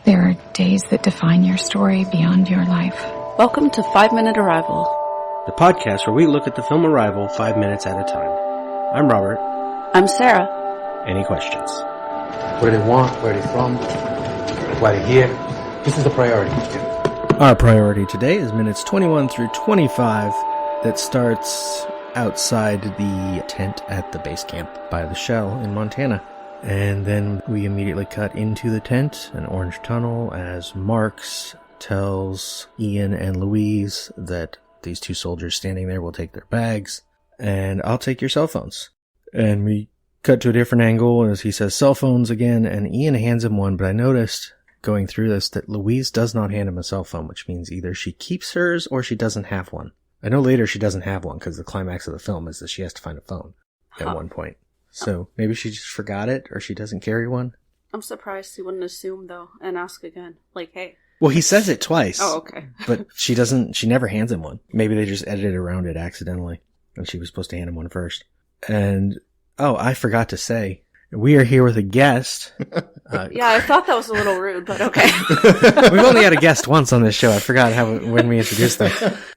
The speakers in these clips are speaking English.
There are days that define your story beyond your life. Welcome to 5 Minute Arrival, the podcast where we look at the film Arrival 5 minutes at a time. I'm Robert. I'm Sarah. Any questions? What do they want? Where are they from? Why they're here? This is the priority. Our priority today is minutes 21 through 25 that starts outside the tent at the base camp by the Shell in Montana. And then we immediately cut into the tent, an orange tunnel, as Marks tells Ian and Louise that these two soldiers standing there will take their bags, and I'll take your cell phones. And we cut to a different angle as he says cell phones again, and Ian hands him one, but I noticed going through this that Louise does not hand him a cell phone, which means either she keeps hers or she doesn't have one. I know later she doesn't have one because the climax of the film is that she has to find a phone at one point. So maybe she just forgot it, or she doesn't carry one. I'm surprised he wouldn't assume, though, and ask again. Like, hey. Well, he says it twice. Oh, okay. But she never hands him one. Maybe they just edited around it accidentally, and she was supposed to hand him one first. And, I forgot to say, we are here with a guest. Yeah, I thought that was a little rude, but okay. We've only had a guest once on this show. I forgot when we introduced them.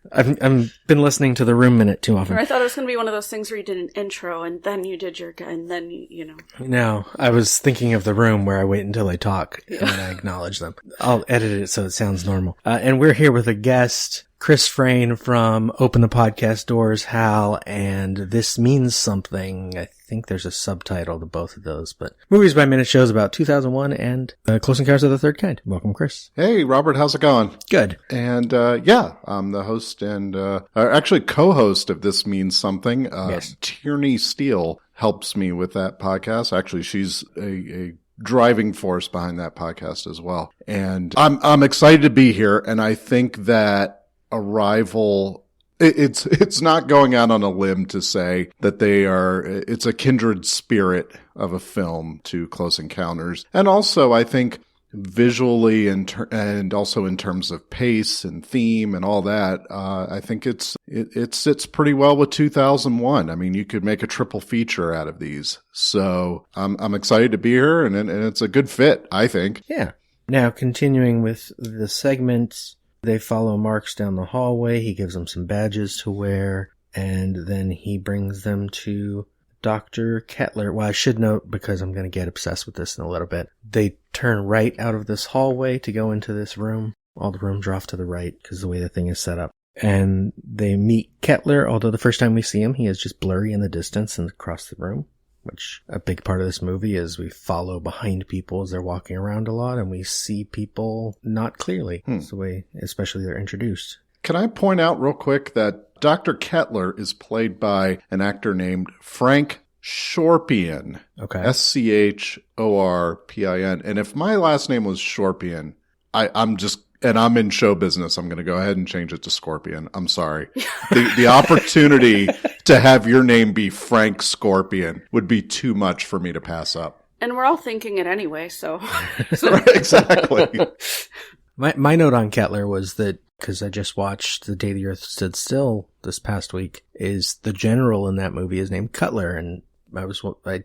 I've been listening to the Room Minute too often. Or I thought it was going to be one of those things where you did an intro, and then you did your, and then you know. No, I was thinking of the room where I wait until they talk, and then I acknowledge them. I'll edit it so it sounds normal. And we're here with a guest, Chris Frain from Open the Podcast Doors, Hal, and This Means Something. I think there's a subtitle to both of those, but Movies by Minute shows about 2001 and Close Encounters of the Third Kind. Welcome, Chris. Hey, Robert, how's it going? Good. And I'm the host and actually co-host of This Means Something. Yes. Tierney Steele helps me with that podcast. Actually, she's a driving force behind that podcast as well. And I'm excited to be here, and I think that Arrival, it's not going out on a limb to say that it's a kindred spirit of a film to Close Encounters. And also, I think visually and also in terms of pace and theme and all that, I think it sits pretty well with 2001. I mean, you could make a triple feature out of these. So I'm excited to be here, and it's a good fit, I think. Yeah. Now, continuing with the segments, they follow Marks down the hallway. He gives them some badges to wear, and then he brings them to Dr. Kettler. Well, I should note, because I'm going to get obsessed with this in a little bit, they turn right out of this hallway to go into this room. All the rooms are off to the right because the way the thing is set up. And they meet Kettler, although the first time we see him, he is just blurry in the distance and across the room, which a big part of this movie is we follow behind people as they're walking around a lot, and we see people not clearly. That's the way, especially they're introduced. Can I point out real quick that Dr. Kettler is played by an actor named Frank Shorpian. Okay. Schorpin. And if my last name was Shorpian, I'm in show business, I'm going to go ahead and change it to Scorpion. I'm sorry. The opportunity to have your name be Frank Scorpion would be too much for me to pass up. And we're all thinking it anyway, so. Right, exactly. My note on Kettler was that, because I just watched The Day the Earth Stood Still this past week, is the general in that movie is named Cutler, and I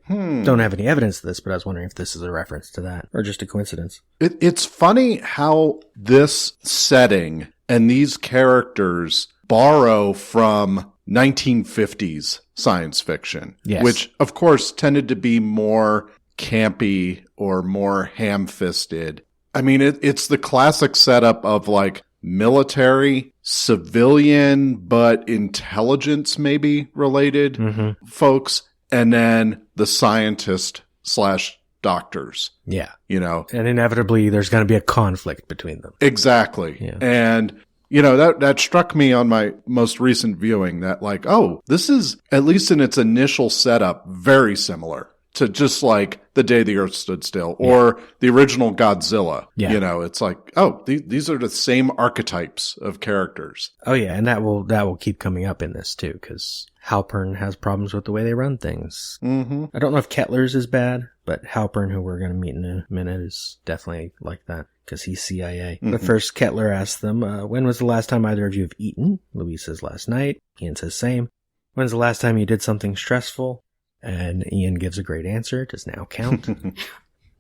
don't have any evidence of this, but I was wondering if this is a reference to that, or just a coincidence. It's funny how this setting and these characters borrow from 1950s science fiction, yes, which, of course, tended to be more campy or more ham-fisted. I mean, it's the classic setup of, like, military, civilian, but intelligence maybe related folks, and then the scientist/doctors. Yeah. You know? And inevitably there's going to be a conflict between them. Exactly. Yeah. And, you know, that struck me on my most recent viewing that, like, this is, at least in its initial setup, very similar to just like The Day the Earth Stood Still or the original Godzilla. Yeah. You know, it's like, these are the same archetypes of characters. Oh yeah, and that will keep coming up in this too, because Halpern has problems with the way they run things. Mm-hmm. I don't know if Kettler's is bad, but Halpern, who we're going to meet in a minute, is definitely like that, because he's CIA. Mm-hmm. But first, Kettler asks them, when was the last time either of you have eaten? Louise says last night. Ian says same. When's the last time you did something stressful? And Ian gives a great answer. Does now count.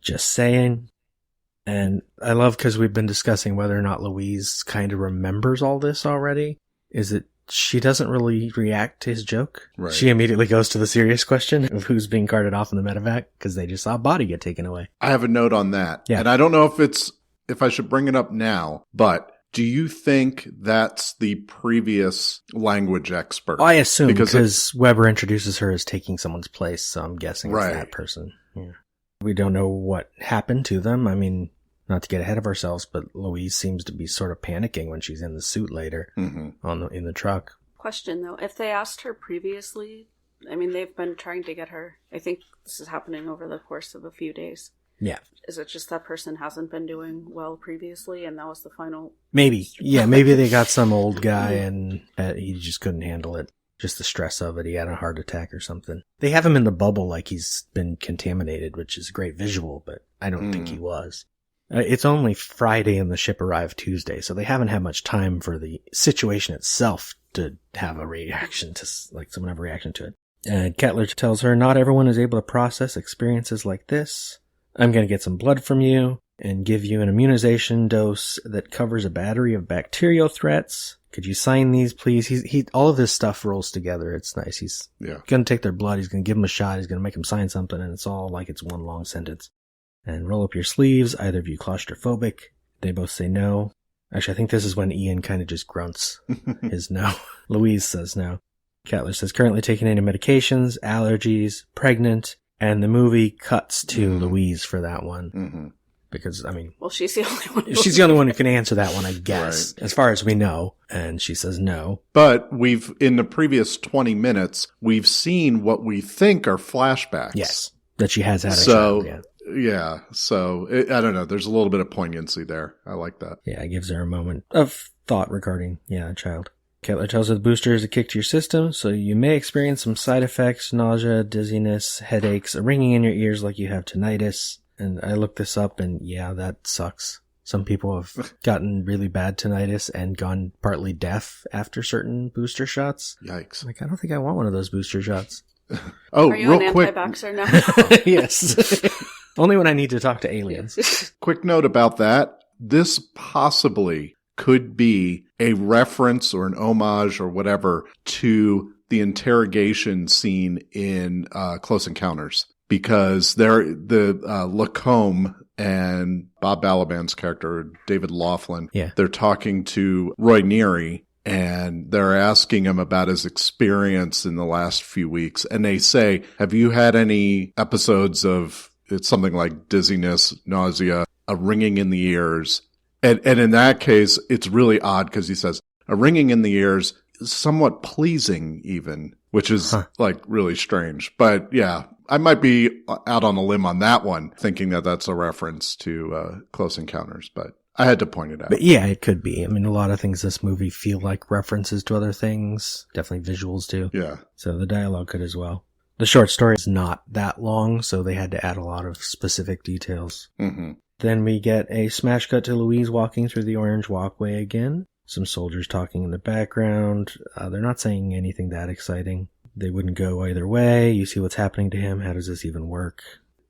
Just saying. And I love because we've been discussing whether or not Louise kind of remembers all this already. Is it she doesn't really react to his joke? Right. She immediately goes to the serious question of who's being carted off in the medevac because they just saw a body get taken away. I have a note on that. Yeah. And I don't know if I should bring it up now, but do you think that's the previous language expert? I assume because Weber introduces her as taking someone's place, so I'm guessing it's that person. Yeah. We don't know what happened to them. I mean, not to get ahead of ourselves, but Louise seems to be sort of panicking when she's in the suit later in the truck. Question though, if they asked her previously, I mean, they've been trying to get her. I think this is happening over the course of a few days. Yeah. Is it just that person hasn't been doing well previously and that was the final? Maybe. Yeah, maybe they got some old guy and he just couldn't handle it. Just the stress of it. He had a heart attack or something. They have him in the bubble like he's been contaminated, which is a great visual, but I don't think he was. It's only Friday and the ship arrived Tuesday, so they haven't had much time for the situation itself to have a reaction to, like, someone have a reaction to it. And Kettler tells her not everyone is able to process experiences like this. I'm going to get some blood from you and give you an immunization dose that covers a battery of bacterial threats. Could you sign these, please? He all of this stuff rolls together. It's nice. He's going to take their blood. He's going to give them a shot. He's going to make them sign something, and it's all like it's one long sentence. And roll up your sleeves. Either of you claustrophobic? They both say no. Actually, I think this is when Ian kind of just grunts his no. Louise says no. Kettler says currently taking any medications, allergies, pregnant, and the movie cuts to Louise for that one. Because, I mean... Well, she's the only one. She's the only one who can answer that one, I guess. Right. As far as we know. And she says no. But in the previous 20 minutes, we've seen what we think are flashbacks. Yes. That she has had a child, yeah. So, I don't know. There's a little bit of poignancy there. I like that. Yeah, it gives her a moment of thought regarding, a child. Kettler tells her the booster is a kick to your system, so you may experience some side effects, nausea, dizziness, headaches, a ringing in your ears like you have tinnitus. And I looked this up, and that sucks. Some people have gotten really bad tinnitus and gone partly deaf after certain booster shots. Yikes. Like, I don't think I want one of those booster shots. Are you an anti-vaxxer now? Yes. Only when I need to talk to aliens. Quick note about that. This possibly could be a reference or an homage or whatever to the interrogation scene in Close Encounters. Because the Lacombe and Bob Balaban's character, David Laughlin, they're talking to Roy Neary, and they're asking him about his experience in the last few weeks. And they say, have you had any episodes of, it's something like dizziness, nausea, a ringing in the ears? And in that case, it's really odd because he says, a ringing in the ears, somewhat pleasing even, which is like really strange. But yeah, I might be out on a limb on that one, thinking that that's a reference to Close Encounters, but I had to point it out. But yeah, it could be. I mean, a lot of things in this movie feel like references to other things. Definitely visuals too. Yeah. So the dialogue could as well. The short story is not that long, so they had to add a lot of specific details. Then we get a smash cut to Louise walking through the orange walkway again. Some soldiers talking in the background. They're not saying anything that exciting. They wouldn't go either way. You see what's happening to him. How does this even work?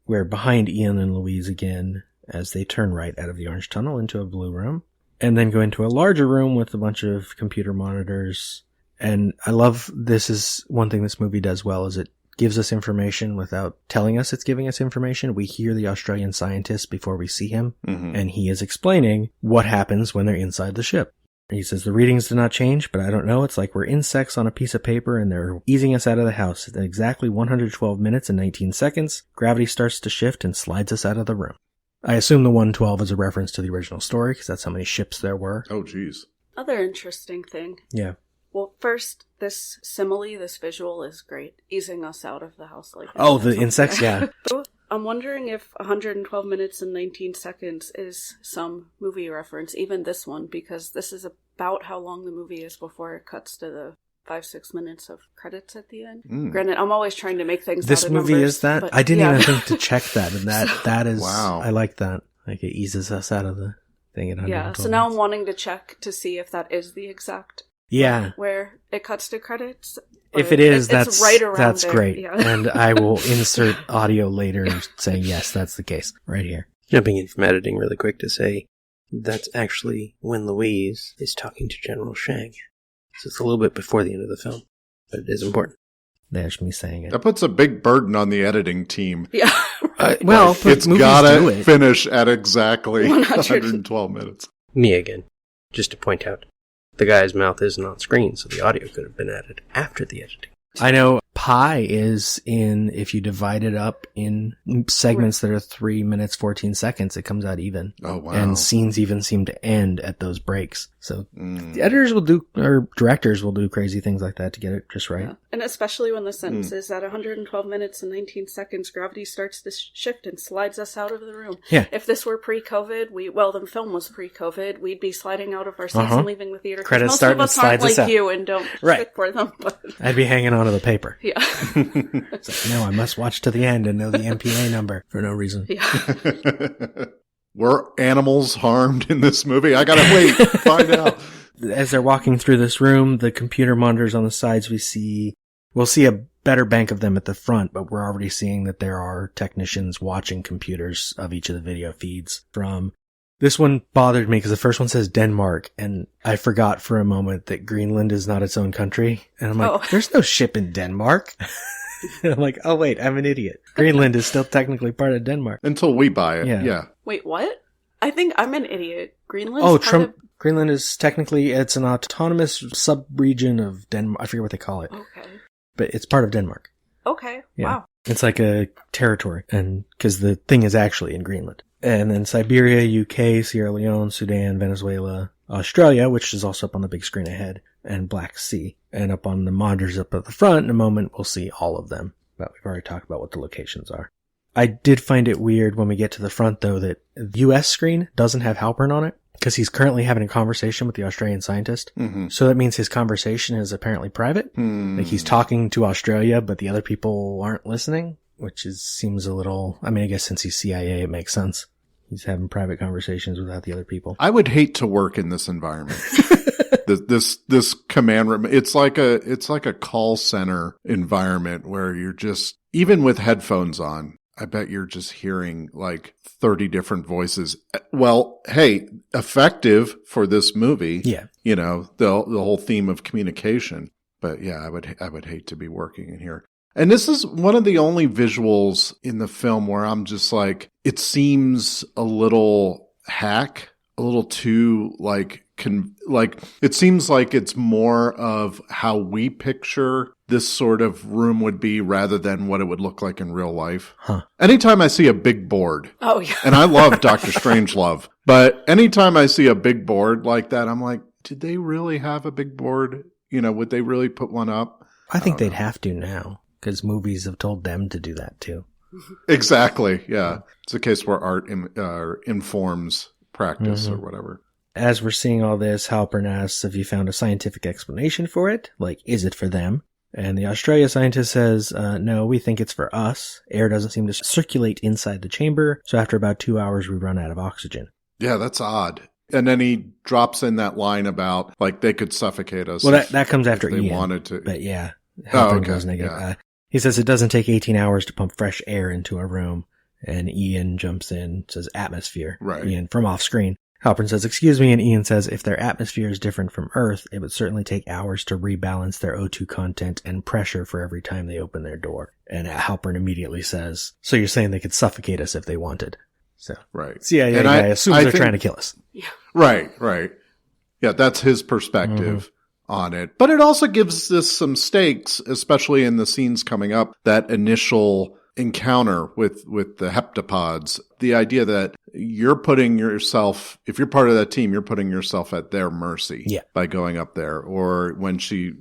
We're behind Ian and Louise again as they turn right out of the orange tunnel into a blue room. And then go into a larger room with a bunch of computer monitors. And I love this is one thing this movie does well is it gives us information without telling us it's giving us information. We hear the Australian scientist before we see him. And he is explaining what happens when they're inside the ship. He says, the readings did not change, but I don't know. It's like we're insects on a piece of paper and they're easing us out of the house. At exactly 112 minutes and 19 seconds, gravity starts to shift and slides us out of the room. I assume the 112 is a reference to the original story because that's how many ships there were. Oh, geez. Other interesting thing. Yeah. Well, first, this simile, this visual is great. Easing us out of the house like that. Oh, the insects, yeah. I'm wondering if 112 minutes and 19 seconds is some movie reference, even this one, because this is about how long the movie is before it cuts to the 5-6 minutes of credits at the end. Granted, I'm always trying to make things this out of movie numbers, is that? but, I didn't even think to check that, and that is wow. I like that. Like it eases us out of the thing at 112 Yeah, so now I'm wanting to check to see if that is the exact where it cuts to credits. If it is, it's right around that's there. great. Yeah. And I will insert audio later saying, yes, that's the case right here. Jumping in from editing really quick to say that's actually when Louise is talking to General Shang. So it's a little bit before the end of the film, but it is important. There's me saying it. That puts a big burden on the editing team. Yeah. Well, it's gotta finish at exactly 112 minutes. Me again. Just to point out, the guy's mouth isn't on screen, so the audio could have been added after the editing. I know pi is if you divide it up in segments that are 3 minutes, 14 seconds, it comes out even. Oh, wow. And scenes even seem to end at those breaks. So the editors or directors will do crazy things like that to get it just right. Yeah. And especially when the sentence is at 112 minutes and 19 seconds, gravity starts to shift and slides us out of the room. Yeah. If this were pre-COVID, the film was pre-COVID, we'd be sliding out of our seats and leaving the theater. Credits start and slides us out. Most of us aren't like you and don't stick for them. But I'd be hanging onto the paper. Yeah. It's like, no, I must watch to the end and know the MPA number for no reason. Yeah. Were animals harmed in this movie? I gotta wait, find out. As they're walking through this room, the computer monitors on the sides we'll see a better bank of them at the front, but we're already seeing that there are technicians watching computers of each of the video feeds from. This one bothered me because the first one says Denmark, and I forgot for a moment that Greenland is not its own country. And I'm like, there's no ship in Denmark. And I'm like, oh wait, I'm an idiot. Greenland is still technically part of Denmark. Until we buy it, yeah. Wait, what? I think I'm an idiot. Greenland? Greenland is technically, it's an autonomous sub-region of Denmark. I forget what they call it. Okay. But it's part of Denmark. Okay, yeah. Wow. It's like a territory, and because the thing is actually in Greenland. And then Siberia, UK, Sierra Leone, Sudan, Venezuela, Australia, which is also up on the big screen ahead, and Black Sea. And up on the monitors up at the front, in a moment, we'll see all of them. But we've already talked about what the locations are. I did find it weird when we get to the front, though, that the US screen doesn't have Halpern on it, because he's currently having a conversation with the Australian scientist. Mm-hmm. So that means his conversation is apparently private. Like he's talking to Australia, but the other people aren't listening, which seems a little, I guess since he's CIA, it makes sense. He's having private conversations without the other people. I would hate to work in this environment. This command room, it's like a call center environment where you're just, even with headphones on, I bet you're just hearing like 30 different voices. Well, hey, effective for this movie. Yeah. You know, the whole theme of communication. But yeah, I would hate to be working in here. And this is one of the only visuals in the film where I'm just like, it seems a little hack, a little too like it seems like it's more of how we picture this sort of room would be rather than what it would look like in real life. Huh. Anytime I see a big board, and I love Dr. Strangelove, but anytime I see a big board like that, I'm like, did they really have a big board? You know, would they really put one up? I think they'd have to now, because movies have told them to do that too. Exactly, yeah. It's a case where art informs practice or whatever. As we're seeing all this, Halpern asks if you found a scientific explanation for it. Like, is it for them? And the Australia scientist says, no, we think it's for us. Air doesn't seem to circulate inside the chamber, so after about 2 hours, we run out of oxygen. Yeah, that's odd. And then he drops in that line about, like, they could suffocate us. Well, that comes after Ian. They wanted to. But yeah, Halpern goes negative. Yeah. He says it doesn't take 18 hours to pump fresh air into a room. And Ian jumps in, says atmosphere. Right. Ian, from off screen. Halpern says, excuse me, and Ian says if their atmosphere is different from Earth, it would certainly take hours to rebalance their O2 content and pressure for every time they open their door. And Halpern immediately says, so you're saying they could suffocate us if they wanted. So, right. CIA and guy assumes they're trying to kill us. Yeah. Right. Yeah, that's his perspective on it. But it also gives this some stakes, especially in the scenes coming up, that initial encounter with the heptapods, the idea that you're putting yourself, if you're part of that team, you're putting yourself at their mercy by going up there. Or when she,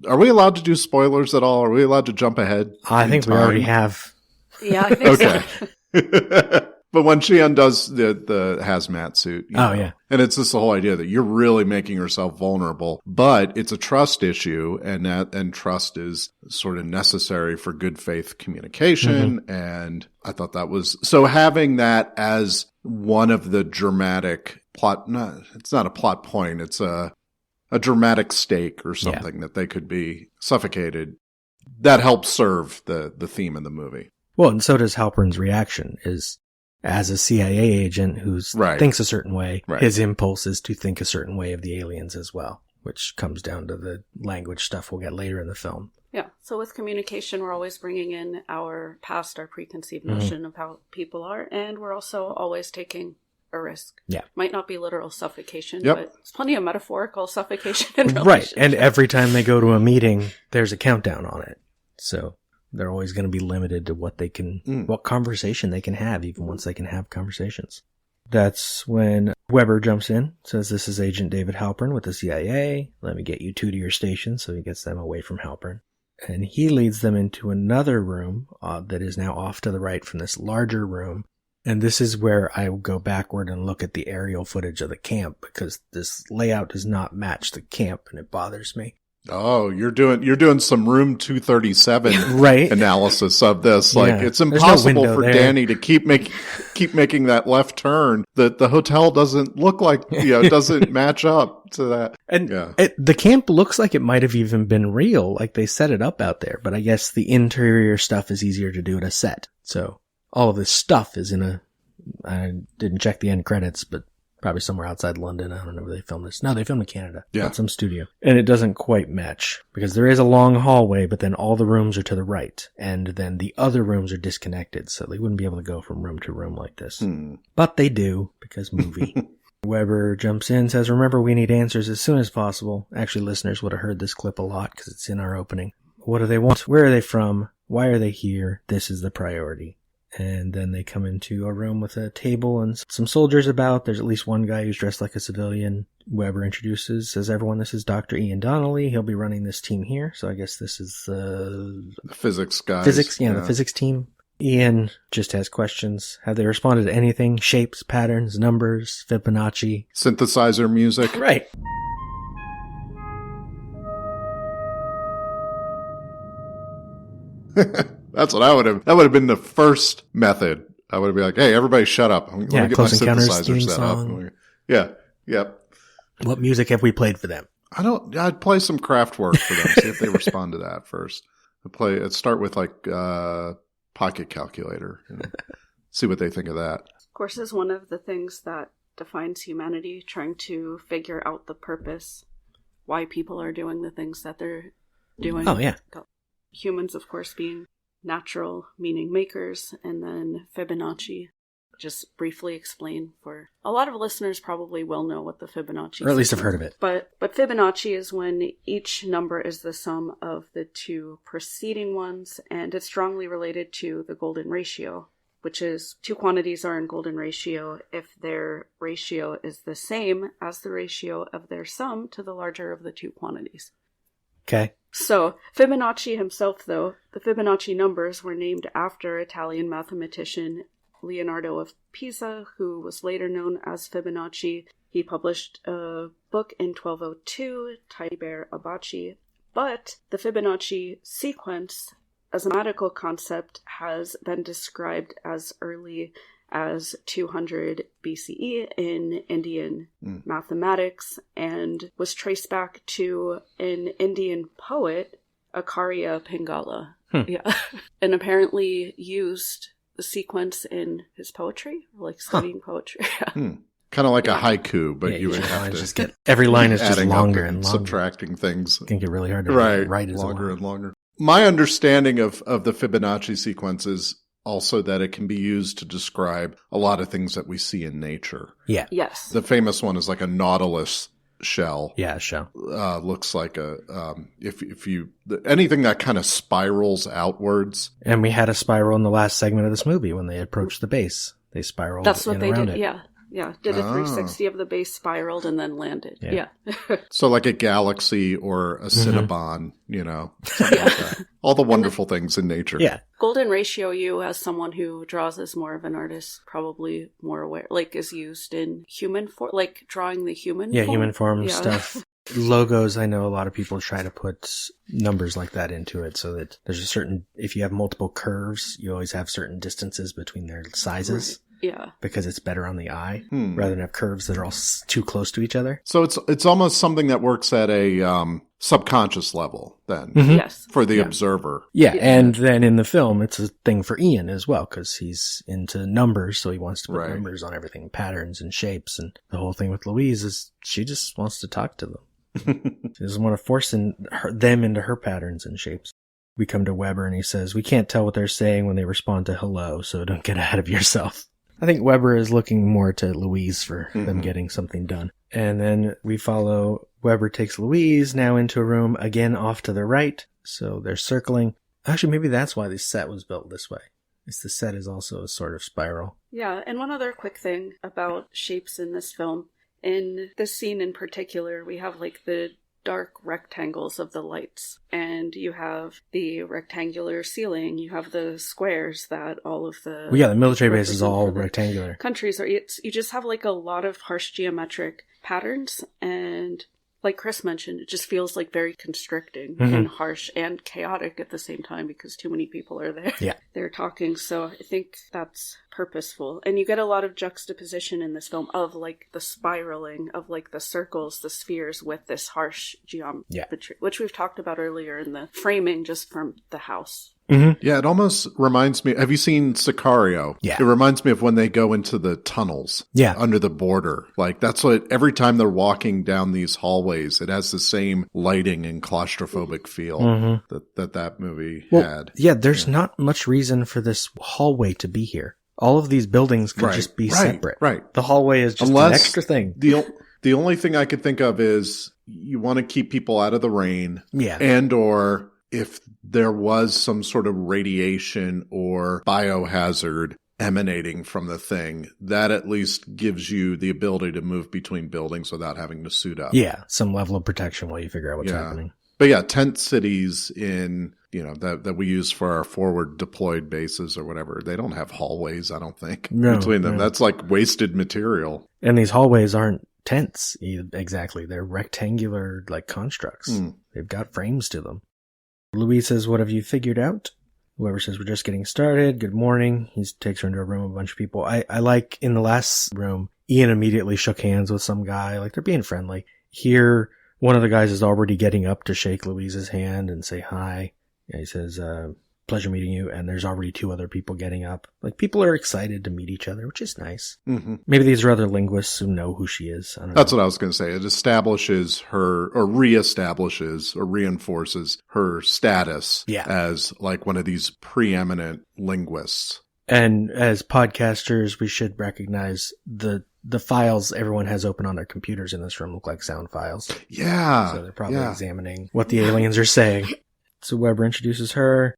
are we allowed to do spoilers at all? Are we allowed to jump ahead? I think we already have. Yeah, I think so. But when she undoes the hazmat suit, you know, yeah. And it's just the whole idea that you're really making yourself vulnerable, but it's a trust issue, and trust is sort of necessary for good faith communication. And I thought that was, so having that as one of the dramatic plot, it's not a plot point, it's a dramatic stake or something that they could be suffocated. That helps serve the theme of the movie. Well, and so does Halpern's reaction is, as a CIA agent who Right. thinks a certain way, Right. his impulse is to think a certain way of the aliens as well, which comes down to the language stuff we'll get later in the film. Yeah. So with communication, we're always bringing in our past, our preconceived notion of how people are, and we're also always taking a risk. Yeah. Might not be literal suffocation, Yep. but there's plenty of metaphorical suffocation in Right. relationships. And every time they go to a meeting, there's a countdown on it. So they're always going to be limited to what what conversation they can have, even once they can have conversations. That's when Weber jumps in, says, "This is Agent David Halpern with the CIA. Let me get you two to your station." So he gets them away from Halpern. And he leads them into another room that is now off to the right from this larger room. And this is where I go backward and look at the aerial footage of the camp, because this layout does not match the camp, and it bothers me. Oh, you're doing some Room 237 Right. analysis of this. Like, Yeah. it's There's no impossible window for there. Danny to keep making that left turn. The hotel doesn't look like, doesn't match up to that. And Yeah. the camp looks like it might have even been real, like they set it up out there. But I guess the interior stuff is easier to do at a set. So all of this stuff is I didn't check the end credits, but probably somewhere outside London. I don't know where they filmed this. No, they filmed in Canada. Yeah. At some studio. And it doesn't quite match, because there is a long hallway, but then all the rooms are to the right. And then the other rooms are disconnected, so they wouldn't be able to go from room to room like this. But they do, because movie. Weber jumps in, says, "Remember, we need answers as soon as possible." Actually, listeners would have heard this clip a lot, because it's in our opening. What do they want? Where are they from? Why are they here? This is the priority. And then they come into a room with a table and some soldiers about. There's at least one guy who's dressed like a civilian. Weber says, "Everyone, this is Dr. Ian Donnelly. He'll be running this team here." So I guess this is The physics guys. the physics team. Ian just has questions. Have they responded to anything? Shapes, patterns, numbers, Fibonacci. Synthesizer music. Right. That's what that would have been the first method. I would have been like, "Hey, everybody shut up. Let me get my Close Encounters synthesizer theme set song. up." Yeah. Yep. What music have we played for them? I'd play some craft work for them, see if they respond to that first. I'd start with like Pocket Calculator, see what they think of that. Of course, is one of the things that defines humanity, trying to figure out the purpose, why people are doing the things that they're doing. Oh, yeah. Humans, of course, being natural meaning makers, and then Fibonacci. Just briefly explain, for a lot of listeners probably will know what the Fibonacci is. Or at least have heard of it. But Fibonacci is when each number is the sum of the two preceding ones, and it's strongly related to the golden ratio, which is two quantities are in golden ratio if their ratio is the same as the ratio of their sum to the larger of the two quantities. Okay. So, Fibonacci himself, though, the Fibonacci numbers were named after Italian mathematician Leonardo of Pisa, who was later known as Fibonacci. He published a book in 1202, Tiber Abaci, but the Fibonacci sequence as a mathematical concept has been described as early as 200 BCE in Indian mathematics, and was traced back to an Indian poet, Acharya Pingala. Yeah. And apparently used the sequence in his poetry, like studying poetry. Kind of like a haiku, but you would have to just get every line is just adding longer up and longer. subtracting things. It can get really hard to write as longer well. and longer. My understanding of the Fibonacci sequence is also that it can be used to describe a lot of things that we see in nature. Yeah. Yes. The famous one is like a nautilus shell. Yeah, show. Looks like anything that kind of spirals outwards. And we had a spiral in the last segment of this movie when they approached the base. They spiraled That's what in they around did, it. yeah. Yeah, did a 360 of the base, spiraled, and then landed. Yeah. So like a galaxy or a Cinnabon, something like that. All the wonderful things in nature. Yeah. Golden ratio, you as someone who draws as more of an artist, probably more aware, like is used in human form, like drawing the human form. Yeah, human form stuff. Logos, I know a lot of people try to put numbers like that into it so that there's a certain, if you have multiple curves, you always have certain distances between their sizes. Right. Yeah. Because it's better on the eye rather than have curves that are all too close to each other. So it's almost something that works at a subconscious level then Yes. for the observer. Yeah, and then in the film, it's a thing for Ian as well, because he's into numbers, so he wants to put numbers on everything, patterns and shapes, and the whole thing with Louise is she just wants to talk to them. She doesn't want to force them into her patterns and shapes. We come to Weber, and he says, we can't tell what they're saying when they respond to hello, so don't get ahead of yourself. I think Weber is looking more to Louise for them getting something done. And then we follow, Weber takes Louise now into a room, again off to the right. So they're circling. Actually, maybe that's why the set was built this way. The set is also a sort of spiral. Yeah, and one other quick thing about shapes in this film. In this scene in particular, we have like the dark rectangles of the lights, and you have the rectangular ceiling, you have the squares that all of the the military base is all rectangular countries are. You just have like a lot of harsh geometric patterns, and like Chris mentioned, it just feels like very constricting and harsh and chaotic at the same time because too many people are there. Yeah. They're talking, so I think that's purposeful. And you get a lot of juxtaposition in this film of like the spiraling of like the circles, the spheres with this harsh geometry, which we've talked about earlier in the framing just from the house. Yeah, it almost reminds me, have you seen Sicario? Yeah. It reminds me of when they go into the tunnels under the border. Like that's what, every time they're walking down these hallways, it has the same lighting and claustrophobic feel that movie had. Yeah, there's not much reason for this hallway to be here. All of these buildings could just be separate. Right. The hallway is just an extra thing. The only thing I could think of is you want to keep people out of the rain. Yeah. And or if there was some sort of radiation or biohazard emanating from the thing, that at least gives you the ability to move between buildings without having to suit up. Yeah, some level of protection while you figure out what's happening. But yeah, tent cities in, that we use for our forward deployed bases or whatever, they don't have hallways, I don't think, between them. That's like wasted material. And these hallways aren't tents exactly. They're rectangular like constructs. They've got frames to them. Louise says, what have you figured out? Whoever says, we're just getting started. Good morning. He takes her into a room of a bunch of people. I like in the last room, Ian immediately shook hands with some guy. Like they're being friendly. Here, one of the guys is already getting up to shake Louise's hand and say hi. And he says, pleasure meeting you. And there's already two other people getting up. Like people are excited to meet each other, which is nice. Maybe these are other linguists who know who she is. I don't know. That's what I was going to say. It establishes her, or reestablishes or reinforces her status as like one of these preeminent linguists. And as podcasters, we should recognize the files everyone has open on their computers in this room look like sound files. Yeah. So they're probably examining what the aliens are saying. So Weber introduces her.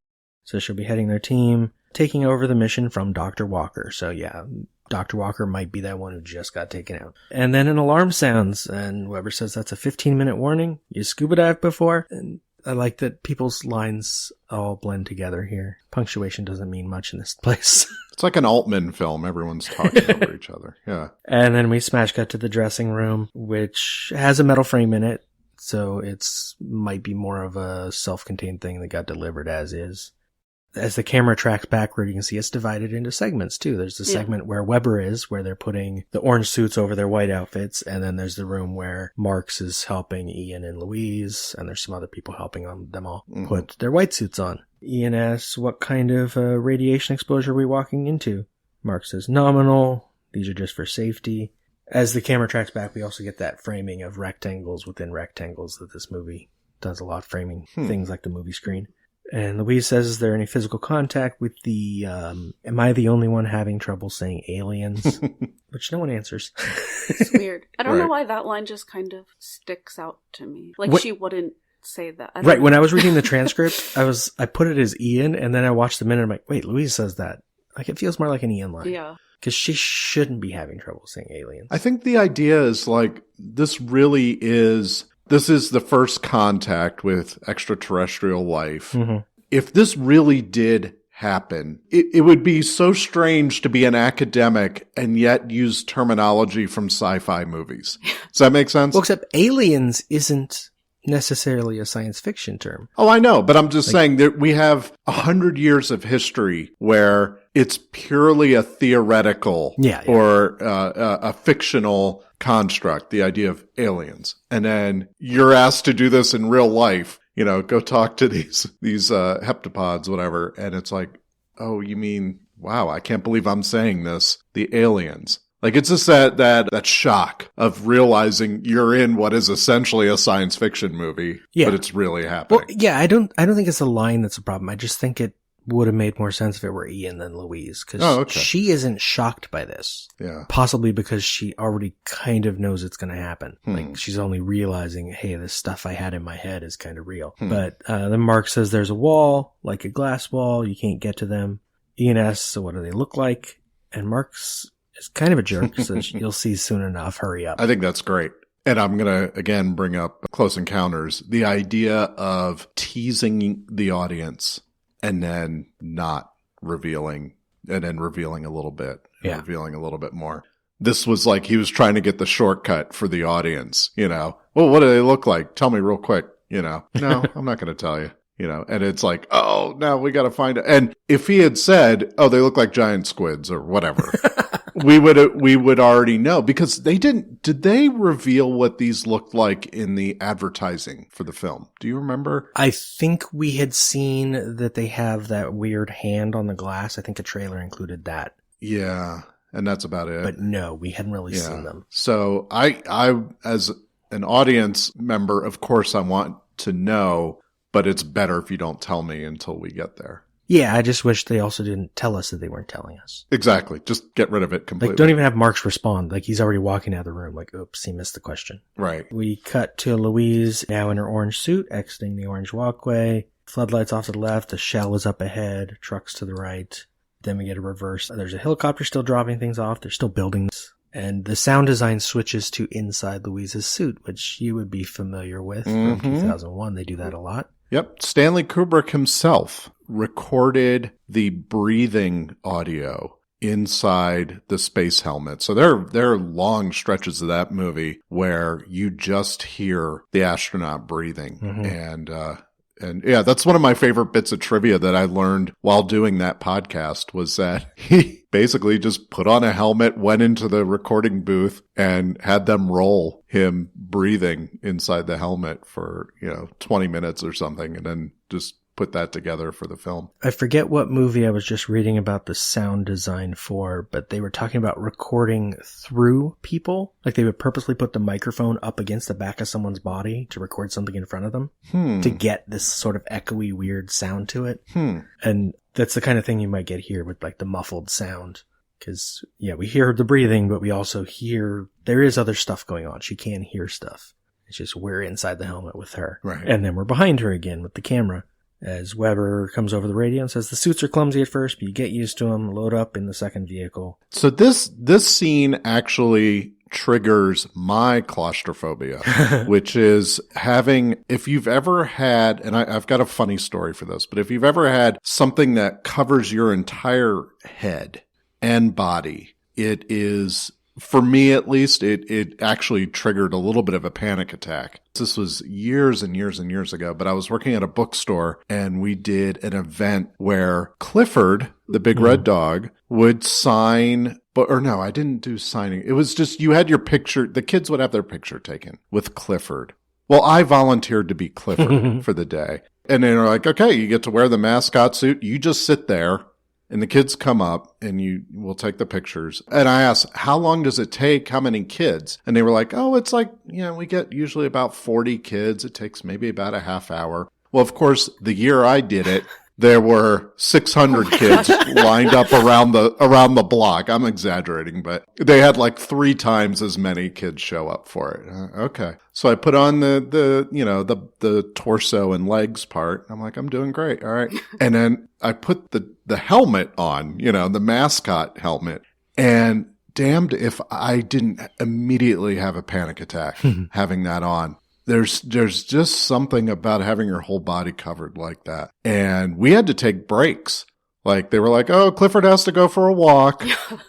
So she'll be heading their team, taking over the mission from Dr. Walker. So yeah, Dr. Walker might be that one who just got taken out. And then an alarm sounds, and Weber says that's a 15-minute warning. You scuba dive before? And I like that people's lines all blend together here. Punctuation doesn't mean much in this place. It's like an Altman film. Everyone's talking over each other. Yeah. And then we smash cut to the dressing room, which has a metal frame in it. So it's might be more of a self-contained thing that got delivered as is. As the camera tracks backward, you can see it's divided into segments too. There's the segment where Weber is, where they're putting the orange suits over their white outfits. And then there's the room where Marx is helping Ian and Louise. And there's some other people helping them all put their white suits on. Ian asks, what kind of radiation exposure are we walking into? Marx says, nominal. These are just for safety. As the camera tracks back, we also get that framing of rectangles within rectangles that this movie does a lot, framing things like the movie screen. And Louise says, is there any physical contact with the, am I the only one having trouble saying aliens? Which no one answers. It's weird. I don't know why that line just kind of sticks out to me. Like she wouldn't say that. Right. When I was reading the transcript, I put it as Ian, and then I watched the minute, I'm like, wait, Louise says that. Like it feels more like an Ian line. Yeah. Because she shouldn't be having trouble saying aliens. I think the idea is like, this is the first contact with extraterrestrial life. If this really did happen, it would be so strange to be an academic and yet use terminology from sci-fi movies. Does that make sense? Well, except aliens isn't necessarily a science fiction term. Oh, I know, but I'm just saying that we have 100 years of history where it's purely a theoretical Yeah. or a fictional construct, the idea of aliens. And then you're asked to do this in real life, go talk to these heptapods, whatever. And it's like, oh, you mean, wow, I can't believe I'm saying this. The aliens. Like, it's just that shock of realizing you're in what is essentially a science fiction movie, but it's really happening. Well, yeah, I don't think it's a line that's a problem. I just think it would have made more sense if it were Ian than Louise, because she isn't shocked by this. Yeah. Possibly because she already kind of knows it's going to happen. Like, she's only realizing, hey, this stuff I had in my head is kind of real. But then Mark says there's a wall, like a glass wall. You can't get to them. Ian asks, so what do they look like? And Mark's is kind of a jerk, so you'll see soon enough. Hurry up. I think that's great. And I'm going to, again, bring up Close Encounters. The idea of teasing the audience and then not revealing, and then revealing a little bit, and revealing a little bit more. This was like he was trying to get the shortcut for the audience, Well, what do they look like? Tell me real quick, No, I'm not going to tell you. And it's like, oh, now we got to find it. And if he had said, oh, they look like giant squids or whatever, we would already know, because did they reveal what these looked like in the advertising for the film? Do you remember? I think we had seen that they have that weird hand on the glass. I think a trailer included that. Yeah. And that's about it. But no, we hadn't really seen them. So I, as an audience member, of course I want to know, but it's better if you don't tell me until we get there. Yeah, I just wish they also didn't tell us that they weren't telling us. Exactly. Just get rid of it completely. Like, don't even have Marks respond. Like, he's already walking out of the room. Like, oops, he missed the question. Right. We cut to Louise, now in her orange suit, exiting the orange walkway. Floodlights off to the left. The shell is up ahead. Trucks to the right. Then we get a reverse. There's a helicopter still dropping things off. They're still building this. And the sound design switches to inside Louise's suit, which you would be familiar with from 2001. They do that a lot. Yep. Stanley Kubrick himself recorded the breathing audio inside the space helmet. So there are long stretches of that movie where you just hear the astronaut breathing. And yeah, that's one of my favorite bits of trivia that I learned while doing that podcast, was that he basically just put on a helmet, went into the recording booth, and had them roll him breathing inside the helmet for, 20 minutes or something, and then just put that together for the film. I forget what movie I was just reading about the sound design for, but they were talking about recording through people. Like, they would purposely put the microphone up against the back of someone's body to record something in front of them to get this sort of echoey, weird sound to it. And that's the kind of thing you might get here with, like, the muffled sound. Because, yeah, we hear the breathing, but we also hear there is other stuff going on. She can hear stuff. It's just we're inside the helmet with her. Right. And then we're behind her again with the camera. As Weber comes over the radio and says the suits are clumsy at first, but you get used to them, load up in the second vehicle. So this scene actually triggers my claustrophobia, which is if you've ever had, and I've got a funny story for this, but if you've ever had something that covers your entire head and body, it is, for me at least, it actually triggered a little bit of a panic attack. This was years and years and years ago, but I was working at a bookstore and we did an event where Clifford, the big red dog, would sign, I didn't do signing. It was just, you had your picture, the kids would have their picture taken with Clifford. Well, I volunteered to be Clifford for the day. And they were like, okay, you get to wear the mascot suit. You just sit there. And the kids come up and you will take the pictures. And I asked, how long does it take? How many kids? And they were like, oh, it's like, we get usually about 40 kids. It takes maybe about a half hour. Well, of course, the year I did it, there were 600 kids lined up around the block. I'm exaggerating, but they had like 3 times as many kids show up for it. Okay. So I put on the torso and legs part. I'm like, I'm doing great. All right. And then I put the helmet on, the mascot helmet, and damned if I didn't immediately have a panic attack having that on. There's just something about having your whole body covered like that. And we had to take breaks. Like, they were like, oh, Clifford has to go for a walk.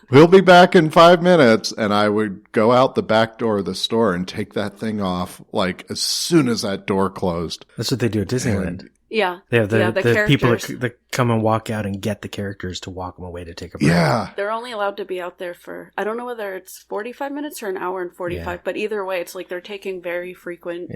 He'll be back in 5 minutes. And I would go out the back door of the store and take that thing off, like, as soon as that door closed. That's what they do at Disneyland. Yeah. They have the people characters. that come and walk out and get the characters to walk them away to take a break. Yeah. They're only allowed to be out there for, I don't know whether it's 45 minutes or an hour and 45, but either way, it's like they're taking very frequent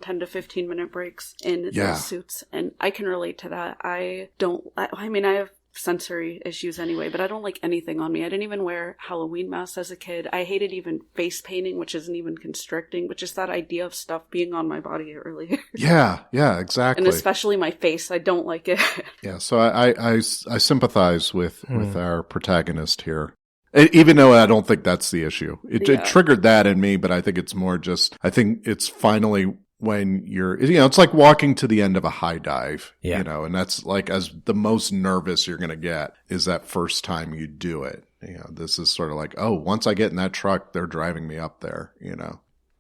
10 to 15 minute breaks in those suits. And I can relate to that. I have sensory issues anyway, but I don't like anything on me. I didn't even wear Halloween masks as a kid. I hated even face painting, which isn't even constricting, but just that idea of stuff being on my body earlier. Yeah, exactly. And especially my face. I don't like it. Yeah, so I sympathize with our protagonist here. Even though I don't think that's the issue. It triggered that in me, but I think it's more just, I think it's finally when you're, it's like walking to the end of a high dive, and that's like as the most nervous you're going to get is that first time you do it. This is sort of like, oh, once I get in that truck, they're driving me up there,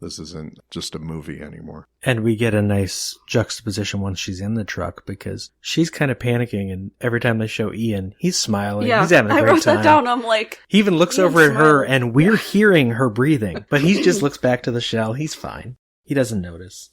This isn't just a movie anymore. And we get a nice juxtaposition once she's in the truck because she's kind of panicking, and every time they show Ian, he's smiling. Yeah, he's having a great time. I wrote that down. I'm like... He even looks over at her, and we're hearing her breathing, but he just looks back to the shell. He's fine. He doesn't notice.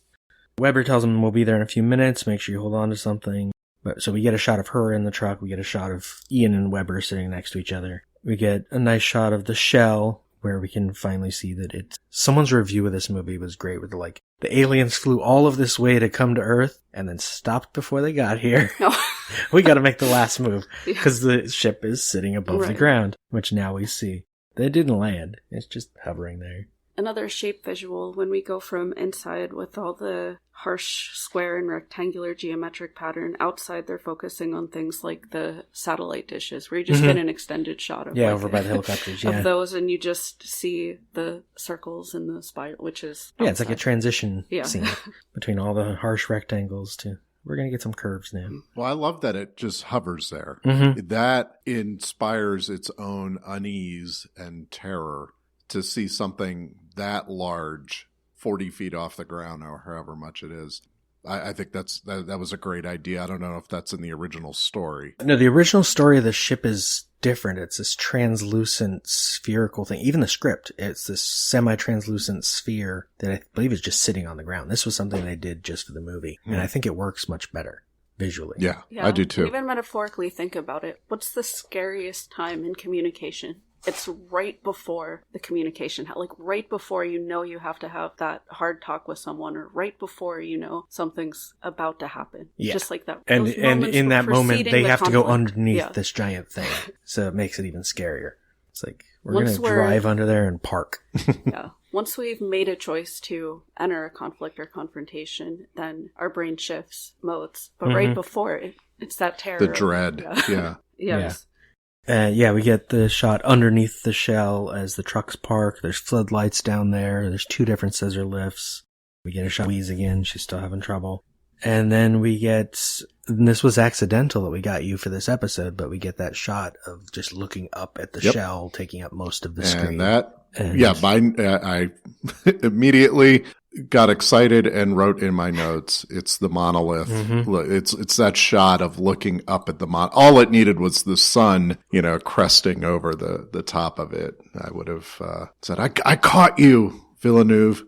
Weber tells him we'll be there in a few minutes. Make sure you hold on to something. So we get a shot of her in the truck. We get a shot of Ian and Weber sitting next to each other. We get a nice shot of the shell where we can finally see that it's... Someone's review of this movie was great with the aliens flew all of this way to come to Earth and then stopped before they got here. Oh. We got to make the last move because the ship is sitting above the ground, which now we see. They didn't land. It's just hovering there. Another shape visual when we go from inside with all the harsh square and rectangular geometric pattern. Outside, they're focusing on things like the satellite dishes, where you just get an extended shot of over by the helicopters, of those, and you just see the circles and the spiral, which is outside. It's like a transition scene between all the harsh rectangles to... We're going to get some curves now. Well, I love that it just hovers there. That inspires its own unease and terror to see something that large 40 feet off the ground or however much it is. I think that was a great idea. I don't know if that's in the original story. No, the original story of the ship is different. It's this translucent spherical thing. Even the script, it's this semi-translucent sphere that I believe is just sitting on the ground. This was something they did just for the movie. And I think it works much better visually. Yeah, I do too. Even metaphorically, think about it. What's the scariest time in communication? It's right before the communication, right before you have to have that hard talk with someone, or right before something's about to happen. Yeah. Just like that. And in that moment, they have to go underneath this giant thing. So it makes it even scarier. It's like, we're going to drive under there and park. Yeah. Once we've made a choice to enter a conflict or confrontation, then our brain shifts modes. But right before it, it's that terror. The dread. Yeah. Yes. We get the shot underneath the shell as the truck's parked. There's floodlights down there. There's 2 different scissor lifts. We get a shot of Louise again. She's still having trouble. And then we get, and this was accidental that we got you for this episode, but we get that shot of just looking up at the shell, taking up most of the screen. I immediately got excited and wrote in my notes, it's the monolith. It's that shot of looking up at the all it needed was the sun, cresting over the top of it. I would have said, I caught you, Villeneuve.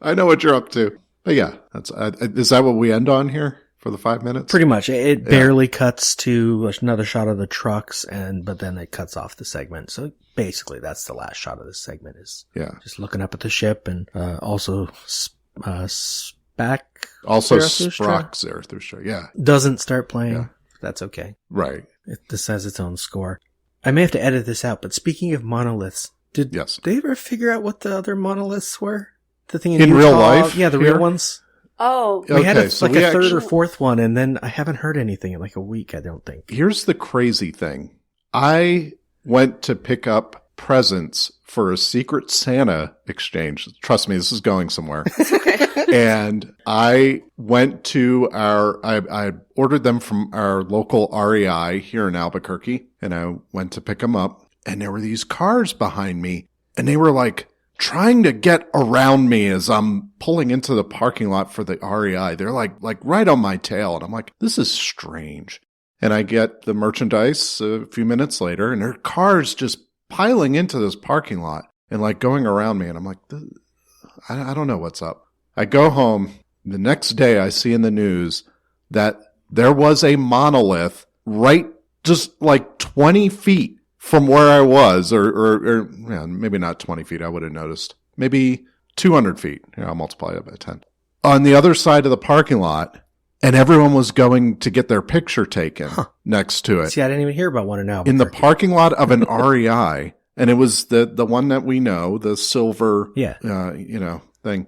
I know what you're up to. But yeah, is that what we end on here for the 5 minutes? Pretty much. It barely cuts to another shot of the trucks, but then it cuts off the segment. So basically, that's the last shot of this segment is just looking up at the ship, and also Zarathustra. Yeah. Doesn't start playing. Yeah. That's okay. Right. This has its own score. I may have to edit this out, but speaking of monoliths, did they ever figure out what the other monoliths were? The thing in real life? Yeah, the real ones. Oh. We had a third or fourth one, and then I haven't heard anything in a week, I don't think. Here's the crazy thing. I went to pick up presents for a Secret Santa exchange. Trust me, this is going somewhere. And I went to I ordered them from our local REI here in Albuquerque, and I went to pick them up, and there were these cars behind me, and they were trying to get around me as I'm pulling into the parking lot for the REI. They're like right on my tail. And I'm like, this is strange. And I get the merchandise a few minutes later, and there are cars just piling into this parking lot and going around me. And I'm like, I don't know what's up. I go home. The next day I see in the news that there was a monolith right just like 20 feet from where I was, or yeah, maybe not 20 feet. I would have noticed. Maybe 200 feet. Yeah, I'll multiply it by 10. On the other side of the parking lot, and everyone was going to get their picture taken next to it. See, I didn't even hear about one in Albuquerque. In the parking lot of an REI, and it was the one that we know, the silver, thing.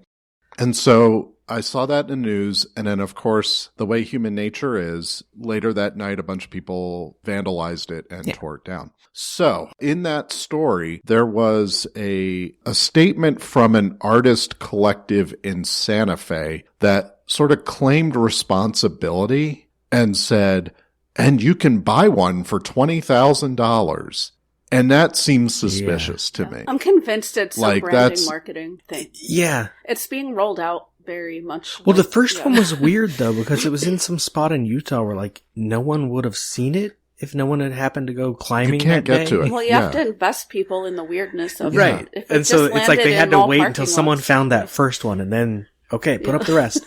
And so I saw that in the news, and then, of course, the way human nature is, later that night, a bunch of people vandalized it and tore it down. So, in that story, there was a statement from an artist collective in Santa Fe that sort of claimed responsibility and said, and you can buy one for $20,000. And that seems suspicious to me. I'm convinced it's a branding marketing thing. Yeah. It's being rolled out very much. Well, the first one was weird, though, because it was in some spot in Utah where, like, no one would have seen it if no one had happened to go climbing. You can't get to it. Well, you have to invest people in the weirdness of it. Right. And so it's like they had to wait until someone found that first one and then, okay, put up the rest.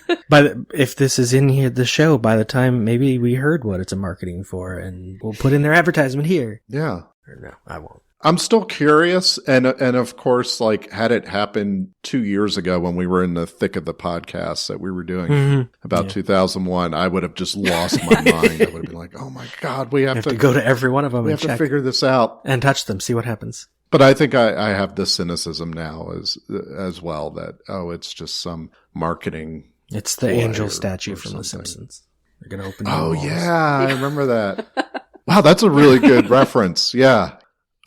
If this is in here, the show, by the time maybe we heard what it's a marketing for, and we'll put in their advertisement here. Yeah. Or no, I won't. I'm still curious, and of course, like, had it happened 2 years ago when we were in the thick of the podcast that we were doing about 2001, I would have just lost my mind. I would have been like, oh my God, we have to go to every one of them we and have to figure this out. And touch them, see what happens. But I think I have this cynicism now as well that, it's just some marketing. It's the angel statue from The Simpsons. They're going to open Oh, yeah, I remember that. Wow, that's a really good reference. Yeah.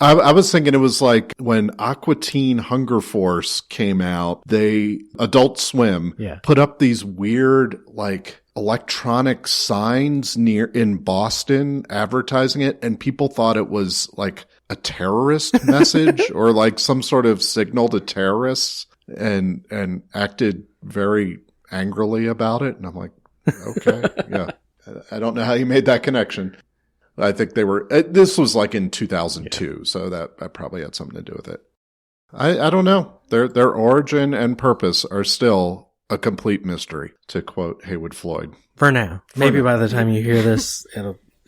I was thinking it was like when Aqua Teen Hunger Force came out, Adult Swim put up these weird, like, electronic signs in Boston advertising it, and people thought it was like a terrorist message or like some sort of signal to terrorists, and acted very angrily about it. And I'm like, okay, yeah. I don't know how you made that connection. I think this was like in 2002, so that probably had something to do with it. I don't know. Their origin and purpose are still a complete mystery, to quote Haywood Floyd. For now. Maybe by the time you hear this,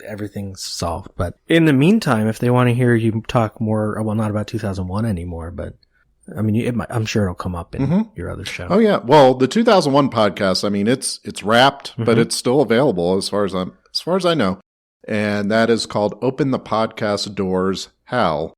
everything's solved. But in the meantime, if they want to hear you talk more, well, not about 2001 anymore, but I mean, I'm sure it'll come up in your other show. Oh yeah. Well, the 2001 podcast, I mean, it's wrapped, but it's still available as far as I know. And that is called Open the Podcast Doors, How?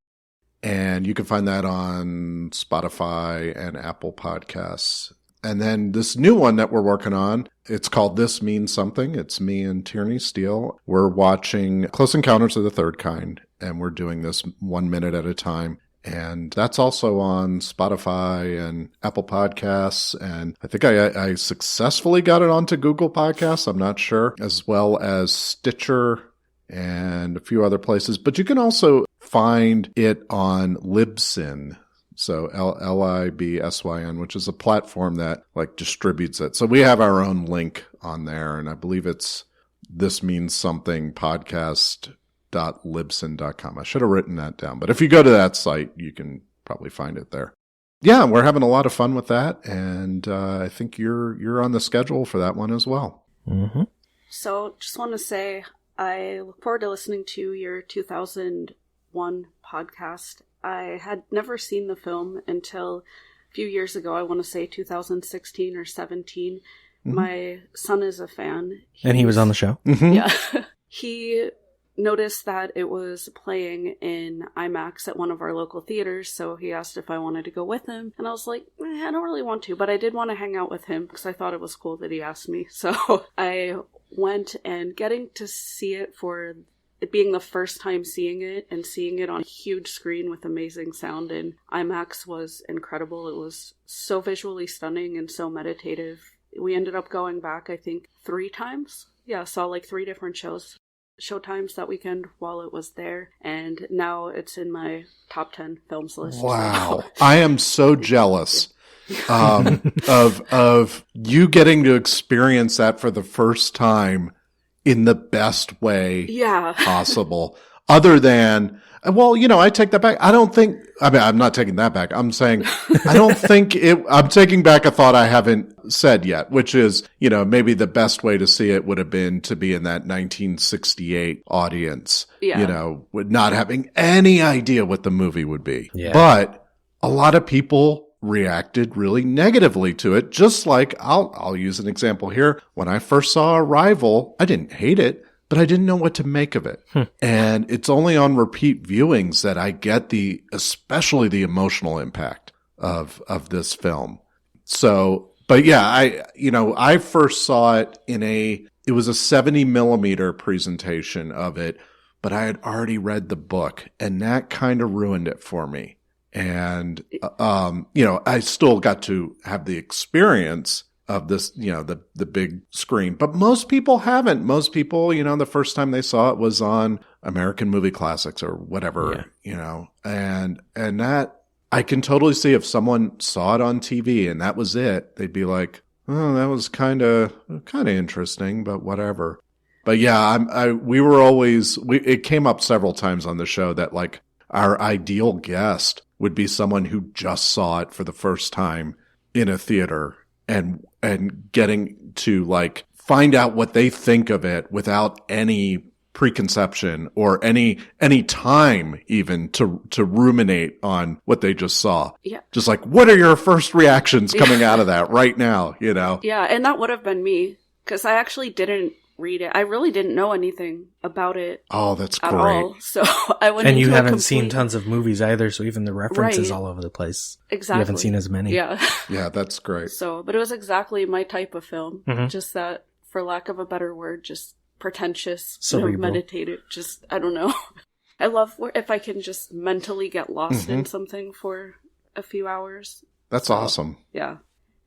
And you can find that on Spotify and Apple Podcasts. And then this new one that we're working on, it's called This Means Something. It's me and Tierney Steele. We're watching Close Encounters of the Third Kind, and we're doing this 1 minute at a time. And that's also on Spotify and Apple Podcasts. And I think I successfully got it onto Google Podcasts. I'm not sure. As well as Stitcher and a few other places. But you can also find it on Libsyn. So Libsyn, which is a platform that like distributes it. So we have our own link on there. And I believe it's This Means Something podcast.libsyn.com. I should have written that down. But if you go to that site, you can probably find it there. Yeah, we're having a lot of fun with that. And I think you're on the schedule for that one as well. Mm-hmm. So just want to say, I look forward to listening to your 2001 podcast. I had never seen the film until a few years ago. I want to say 2016 or 17. Mm-hmm. My son is a fan. And he was on the show? Mm-hmm. Yeah. He noticed that it was playing in IMAX at one of our local theaters, so he asked if I wanted to go with him. And I was like, I don't really want to, but I did want to hang out with him because I thought it was cool that he asked me. So I went, and getting to see it for it being the first time seeing it and seeing it on a huge screen with amazing sound in IMAX was incredible. It was so visually stunning and so meditative. We ended up going back, I think, 3 times. Yeah, saw like 3 different showtimes that weekend while it was there, and now it's in my top 10 films list. Wow. I am so jealous of you getting to experience that for the first time in the best way possible. Other than, Well, I take that back. I'm not taking that back. I'm saying, I'm taking back a thought I haven't said yet, which is, maybe the best way to see it would have been to be in that 1968 audience, with not having any idea what the movie would be. Yeah. But a lot of people reacted really negatively to it. Just like I'll use an example here. When I first saw Arrival, I didn't hate it, but I didn't know what to make of it. And it's only on repeat viewings that I get especially the emotional impact of this film. So, but yeah, I first saw it it was a 70 millimeter presentation of it, but I had already read the book, and that kind of ruined it for me. And, I still got to have the experience of this, the big screen. But most people haven't. Most people, the first time they saw it was on American Movie Classics or whatever, and that I can totally see if someone saw it on TV and that was it, they'd be like, oh, that was kind of interesting, but whatever. But yeah, it came up several times on the show that like our ideal guest would be someone who just saw it for the first time in a theater and getting to like find out what they think of it without any preconception or any time even to ruminate on what they just saw. Yeah. Just like, what are your first reactions coming out of that right now, Yeah, and that would have been me, because I actually didn't read it. I really didn't know anything about it. Oh, that's at great. All. So I went and into you haven't seen tons of movies either, so even the references all over the place. Exactly. You haven't seen as many. Yeah. Yeah, that's great. So, but it was exactly my type of film. Mm-hmm. Just that, for lack of a better word, just pretentious, cerebral, meditative. Just, I don't know. I love if I can just mentally get lost in something for a few hours. That's awesome. Yeah.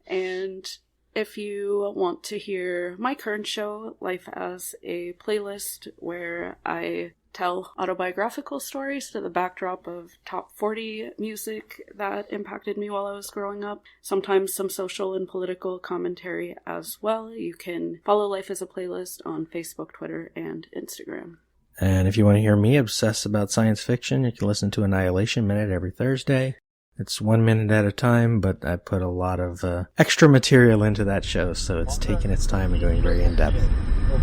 And if you want to hear my current show, Life as a Playlist, where I tell autobiographical stories to the backdrop of top 40 music that impacted me while I was growing up, sometimes some social and political commentary as well, you can follow Life as a Playlist on Facebook, Twitter, and Instagram. And if you want to hear me obsess about science fiction, you can listen to Annihilation Minute every Thursday. It's 1 minute at a time, but I put a lot of extra material into that show, so it's taking its time and going very in-depth.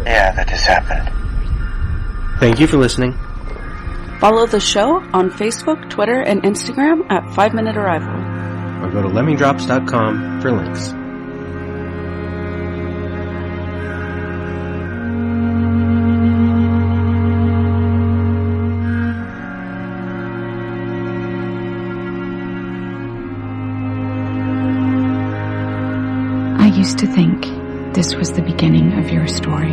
Yeah, that just happened. Thank you for listening. Follow the show on Facebook, Twitter, and Instagram at 5 Minute Arrival. Or go to lemmingdrops.com for links. I used to think this was the beginning of your story.